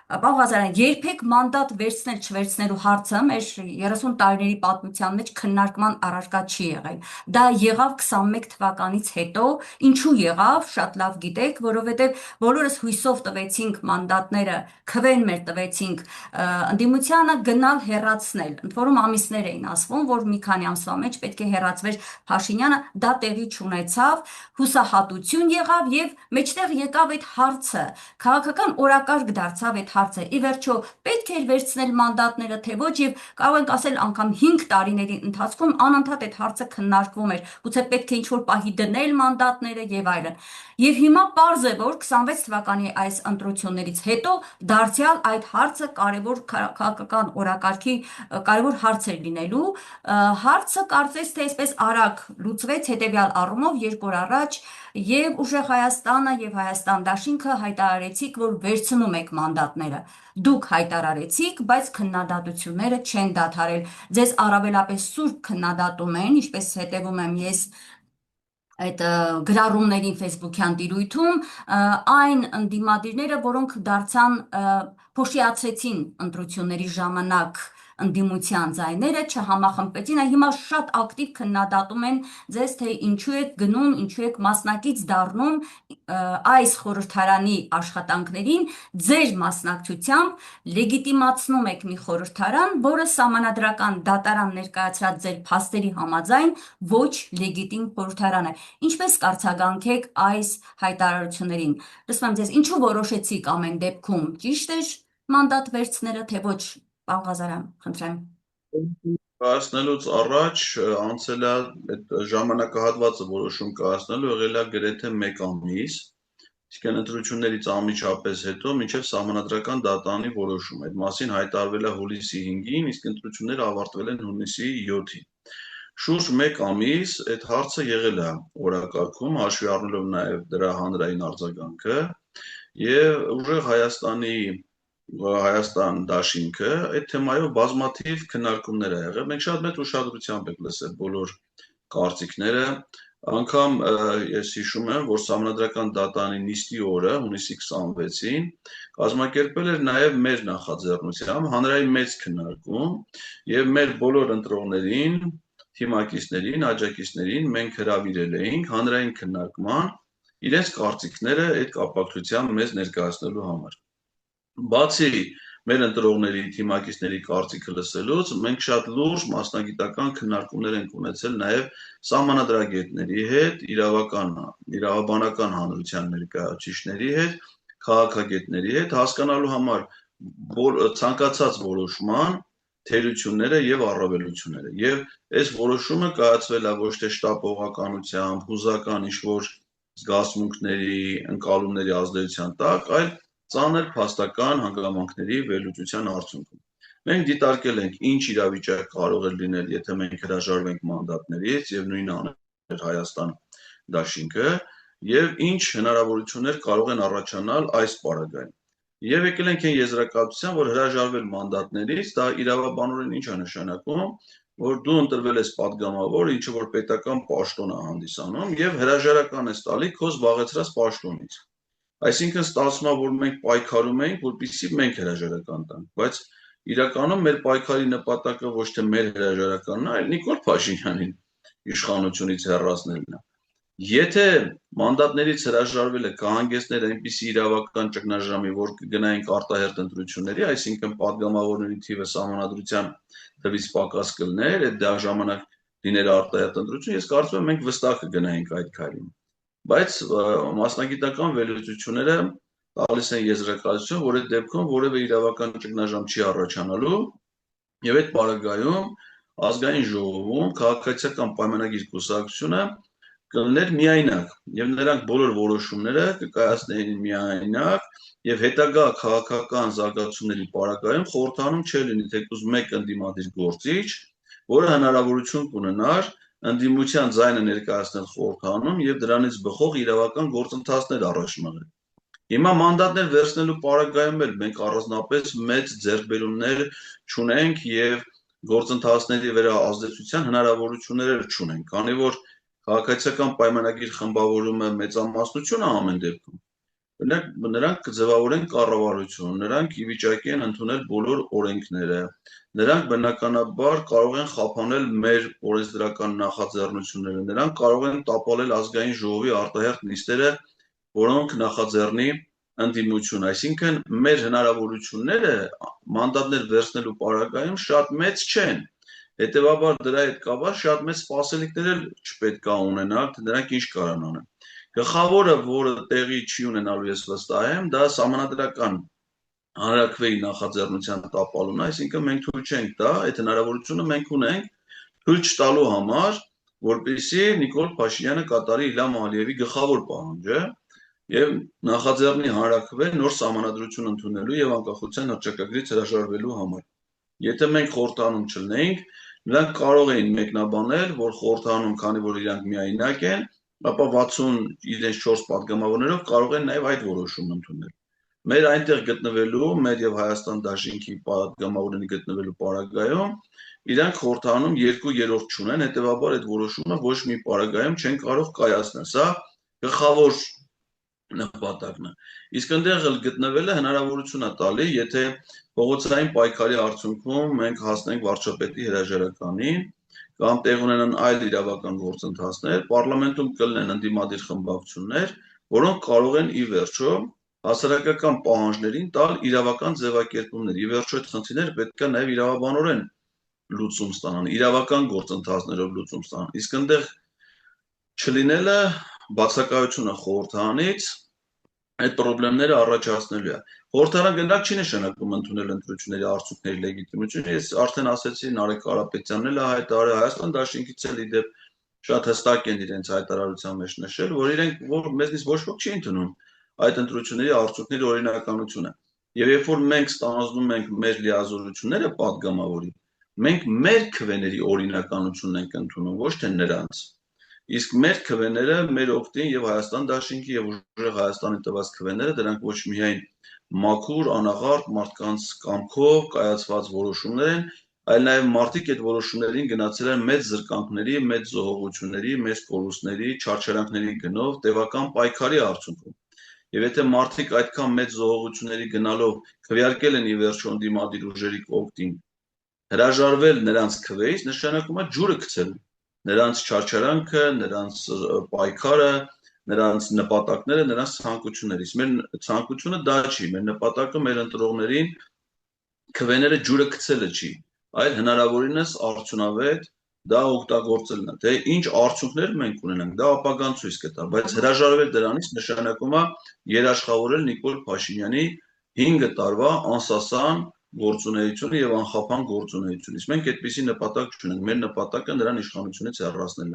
Պարոն Ղազարյան, երբեք մանդատ վերցնել չվերցնելու հարցը մեր 30 տարիների պատմության մեջ քննարկման առարկա չի եղել։ Դա եղավ 21 թվականից հետո, ինչու եղավ, շատ լավ գիտեք, որովհետև բոլորս հույսով տվեցինք մանդատները, քվեն մեր տվեցինք ընդդիմությանը գնալ հեռացնել։ Ընդ որում ամիսներ էին ասվում, որ մի քանի ամսվա մեջ պետք է հեռացվեր Փաշինյանը, դա տեղի չունեցավ, հուսահատություն եղավ եւ մեջտեղ եկավ այդ հարցը, քաղաքական օրակարգ դարձավ այդ հարցը։ Ի վերջո, պետք էր վերցնել մանդատները, թե ոչ, եւ կարող ենք ասել անգամ 5 տարիների ընթացքում անընդհատ այդ հարցը քննարկվում էր։ Գուցե պետք է ինչ-որ պահի դնել մանդատները եւ այլն։ Եվ հիմա պարզ է, որ 26 թվականի այս ընտրություններից հետո դարձյալ այդ հարցը կարևոր քաղաքական օրակարգի կարևոր հարց էր լինելու։ Հարցը կարծես թե այսպես արագ լուծվեց հետեւյալ առումով 2 օր առաջ եւ ուժեղ Հայաստանը եւ Հայաստան Դաշինքը հայտարարեցիք, որ վերցնում եք մանդատները։ Դուք հայտարարեցիք, բայց քննադատությունները չեն դադարել։ Ձեզ առավելապես սուրբ քննադատում են, ինչպես հետևում եմ ես այդ գրառումներին Facebook-յան տիրույթում, այն ընդդիմադիրները, որոնք դարձան փոշիացրեցին ընտրությունների ժամանակ ընդդիմության ձայները, չհամախմբվեցին, հիմա շատ ակտիվ քննադատում են ձեզ, թե ինչու եք գնում, ինչու եք մասնակից դառնում այս խորհրդարանի աշխատանքներին, ձեր մասնակցությամբ լեգիտիմացնում եք մի խորհրդարան, որը սահմանադրական դատարան ներկայացրած ձեր փաստերի համաձայն ոչ լեգիտիմ խորհրդարան է։ Ինչպես կարձագանքեք այս հայտարարություններին։ Լսում եմ ձեզ, ինչու որոշեցիք ամեն դեպքում, ճիշտ էր մանդատ վերցնելը, թե ոչ, պարոն Ղազարյան, խնդրեմ։ Կայացնելուց առաջ անցել է այդ ժամանակահատվածը որոշում կայացնելու եղել է գրեթե 1 ամիս, իսկ ընտրություններից անմիջապես հետո մինչև սահմանադրական դատարանի որոշում։ Այդ մասին հայտարարվել է հուլիսի 5-ին, իսկ ընտրությունները ավարտվել են հունիսի 7-ին։ Շուրջ 1 ամիս այդ հարցը եղել է օրակարգում, հաշվի առնելով նաև դրա հանրային արձագանքը, եւ ուժեղ Հայաստան Դաշինքը այդ թեմայով բազմաթիվ քննարկումներ է եղել։ Մենք շատ մեծ ուշադրությամբ ենք լսել բոլոր կարծիքները, անգամ ես հիշում եմ, որ սահմանադրական դատարանի նիստի օրը, հունիսի 26-ին, կազմակերպվել էր նաև մեր նախաձեռնությամբ հանրային մեծ քննարկում եւ մեր բոլոր ընտրողներին, թիմակիցներին, աջակիցներին մենք հրավիրել էինք հանրային քննարկման իրենց կարծիքները այդ կապակցությամբ մեզ ներկայացնելու համար։ Բացի մեր ընտրողների, թիմակիցների կարծիքը լսելուց, մենք շատ լուրջ մասնագիտական քննարկումներ ենք ունեցել նաև սահմանադրագետների հետ, իրավաբանական հանրության ներկայացուցիչների հետ, քաղաքագետների հետ, հասկանալու համար ցանկացած որոշման թերությունները եւ առավելությունները։ Եվ այս որոշումը կայացվել է ոչ թե շտապողականությամբ, հուզական ինչ-որ զգացմունքների, ընկալումների ազդեցության տակ, այլ ծանր փաստական հանգամանքների վերլուծության արդյունքում։ Մենք դիտարկել ենք ինչ իրավիճակ կարող է լինել, եթե մենք հրաժարվենք մանդատներից եւ նույնը աներ Հայաստան Դաշինքը, եւ ինչ հնարավորություններ կարող են առաջանալ այս պարագայում։ Եվ եկել ենք այն եզրակացության, որ հրաժարվել մանդատներից դա իրավաբանորեն ինչ է նշանակում, որ դու ընտրվել ես падգամավոր, ինչը որ պետական պաշտոն է հանդիսանում եւ հրաժարական ես տալի քո զբաղեցրած պաշտոնից։ Այսինքն ստացվում է, որ մենք պայքարում ենք, որպեսզի մենք հրաժարական տանք, բայց իրականում մեր պայքարի նպատակը ոչ թե մեր հրաժարականն է, այլ Նիկոլ Փաշինյանին իշխանությունից հեռացնելն է։ Եթե մանդատներից հրաժարվելը կհանգեցներ այնպիսի իրավական ճգնաժամի, որ կգնայինք արտահերթ ընտրությունների, այսինքն падգամավորների թիվը սահմանադրության թվից պակաս կլներ, այդ ժամանակ լիներ արտահերթ ընտրություն, ես կարծում եմ մենք վստահ կգնայինք այդ քայլին։ Բայց մասնագիտական վերլուծությունները տալիս են եզրակացություն, որ այդ դեպքում որևէ իրավական ճգնաժամ չի առաջանալու եւ այդ պարագայում ազգային ժողովում քաղաքացիական պայմանագիր կուսակցությունը կլներ միայնակ եւ նրանք բոլոր որոշումները կկայացնեին միայնակ եւ հետագա քաղաքական զարգացումների պարագայում խորհրդանում չէր լինի թեկուզ մեկ ընդդիմադիր գործիչ, որը հնարավորություն կունենար ընդդիմության ձայնը ներկայացնել խորհրդանում եւ դրանից բխող իրավական գործընթացներ առաջ մղել։ Հիմա մանդատներ վերցնելու պարագայում էլ մենք առանձնապես մեծ ձեռքբերումներ չունենք եւ գործընթացների վրա ազդեցության հնարավորություններ չունենք, քանի որ քաղաքացիական պայմանագիր խմբավորումը մեծամասնություն է ամեն դեպքում Նրանք կձևավորեն կառավարություն, նրանք ի վիճակի են ընդունել բոլոր օրենքները, նրանք բնականաբար կարող են խափանել մեր օրենսդրական նախաձեռնությունները, նրանք կարող են տապալել ազգային ժողովի արտահերթ նիստերը, որոնք նախաձեռնի ընդդիմություն, այսինքն մեր հնարավորությունները մանդատներ վերցնելու պարագայում շատ մեծ չեն, հետևաբար դրա հետ կապված շատ մեծ սպասելիքներ էլ չպետք է ունենալ, թե նրանք ինչ կարան անեն։ Գլխավորը, որը տեղի չի ունենալու, ես վստահ եմ, դա սահմանադրական հանրաքվեի նախաձեռնության տապալումն է, այսինքն մենք թույլ չենք տա, այդ հնարավորությունը մենք ունենք թույլ չտալու համար, որպեսզի Նիկոլ Փաշինյանը կատարի Իլհամ Ալիևի գլխավոր պահանջը եւ նախաձեռնի հանրաքվե նոր սահմանադրություն ընդունելու եւ անկախության հռչակագրից հրաժարվելու համար։ Եթե մենք խորհրդանում չլինեինք, նրանք կարող էին մեկնաբանել, որ խորհրդանում, քանի որ իրանք միայնակ են, ապա 64 պատգամավորներով կարող են նաև այդ որոշումն ընդունել։ Մեր այնտեղ գտնվելու, մեր եւ Հայաստան Դաշինքի պատգամավորների գտնվելու պարագայում իրանք խորհրդանում 2/3 չունեն, հետեւաբար այդ որոշումը ոչ մի պարագայում չեն կարող կայացնել։ Սա գլխավոր նպատակն է։ Իսկ այնտեղ էլ գտնվելը հնարավորություն է տալի, եթե փողոցային պայքարի արդյունքում մենք հասնենք վարչապետի հրաժարականին, կամ տեղ ունենան այլ իրավական գործընթացներ, պարլամենտում կլինեն ընդդիմադիր խմբակցություններ, որոնք կարող են ի վերջո հասարակական պահանջներին տալ իրավական ձևակերպումներ։ Ի վերջո այդ խնդիրները պետք է նաև իրավաբանորեն լուծում ստանան, իրավական գործընթացներով լուծում ստանան։ Իսկ այնտեղ չլինելը բացակայությունը խորհրդարանից այդ խնդիրները առաջացնելու է։ Խորհրդարան գնալ չի նշանակում ընդունել ընտրությունների արդյունքների լեգիտիմությունը։ Ես արդեն ասացի, Նարեկ Կարապետյանն էլ հայտարարել է, Հայաստան Դաշինքից էլ իդեպ շատ հստակ են իրենց հայտարարության մեջ նշել, որ որ մեզնից ոչ ոք չի ընդունում այդ ընտրությունների արդյունքների օրինականությունը։ Եվ երբ որ մենք ստանձնում ենք մեր լիազորությունները պատգամավորի, մենք մեր քվեների օրինականությունն ենք ընդունում, ոչ թե նրանց։ Իսկ մեր քվեները, մեր օգտին եւ Հայաստան Դաշինքի եւ ուժեղ Հայաստանի տված քվեները, դրանք ոչ միայն մաքուր, անաղարտ մարդկանց կամքով կայացված որոշումներ են, այլ նաեւ մարդիկ այդ որոշումներին գնացել են մեծ զրկանքների, մեծ զոհողությունների, մեծ կորուստների, չարչարանքների գնով, տևական պայքարի արդյունքում։ Եվ եթե մարդիկ այդքան մեծ զոհողությունների գնալով քվեարկել են ի վերջո ընդդիմադիր ուժերի կողքին, հրաժարվել նրանց քվեից, նշանակում է ջուրը գցել նրանց չարչարանքը, նրանց պայքարը, նրանց նպատակները, նրանց ցանկություններից։ Մեր ցանկությունը դա չի, մեր նպատակը մեր ընտրողներին քվեները ջուրը գցելը չի, այլ հնարավորինս արդյունավետ դա օգտագործելն է։ Թե ինչ արդյունքներ մենք ունենանք, դա ապագան ցույց կտա, բայց հրաժարվել դրանից նշանակում է երաշխավորել Նիկոլ Փաշինյանի 5 տարվա անսասան գործունեությունը եւ անխափան գործունեությունը։ Մենք այդպիսի նպատակ չունենք։ Մեր նպատակը նրան իշխանությունից հեռացնելն է։